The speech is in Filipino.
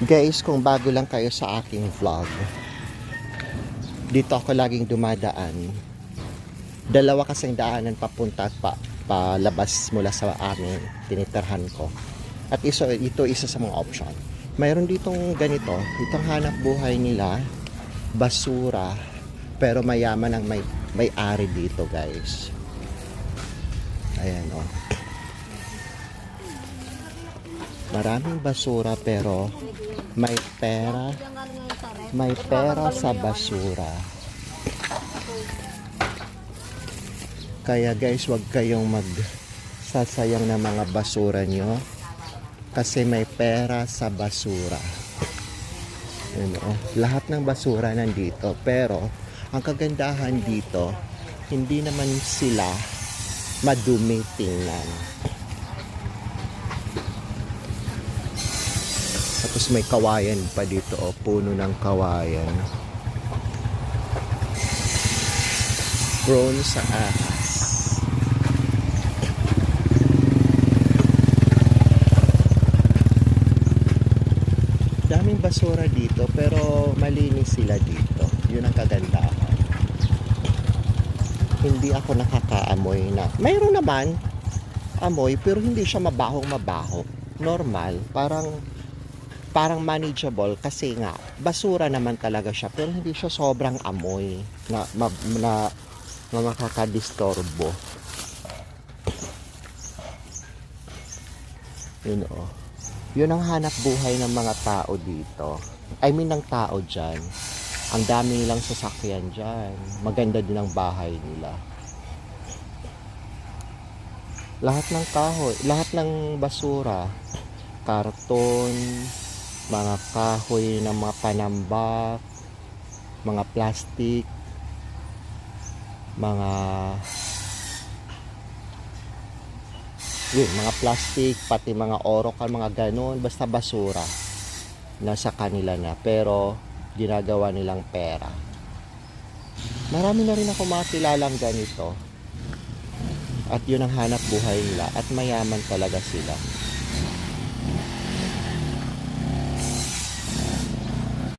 Guys, kung bago lang kayo sa aking vlog, dito ako laging dumadaan. Dalawa kasing daanan papunta at palabas mula sa amin, tinitirhan ko. At ito isa sa mga option. Mayroon ditong ganito, itong hanap buhay nila, basura, pero mayaman ang may-ari dito, guys. Ayan, oh. Maraming basura pero may pera sa basura. Kaya guys, wag kayong magsasayang ng mga basura nyo kasi may pera sa basura. Lahat ng basura nandito, pero ang kagandahan dito, hindi naman sila madumi tingnan. Tapos may kawayan pa dito, oh, puno ng kawayan. Prone sa ahas. Daming basura dito pero malinis sila dito. Yun ang kagandahan. Hindi ako nakakaamoy na. Mayroon naman amoy pero hindi siya mabahong-mabaho. Normal, parang manageable kasi nga basura naman talaga siya pero hindi siya sobrang amoy na makakadisturbo. Yun ang hanap buhay ng mga tao dito. I mean ng tao dyan. Ang dami nilang sasakyan dyan. Maganda din ang bahay nila. Lahat ng kahoy, lahat ng basura, karton, mga kahoy ng mga panambak, mga plastic, mga plastic, pati mga orokan, mga ganon, basta basura nasa kanila na, pero ginagawa nilang pera. Marami na rin ako makilalang ganito at yun ang hanap buhay nila at mayaman talaga sila.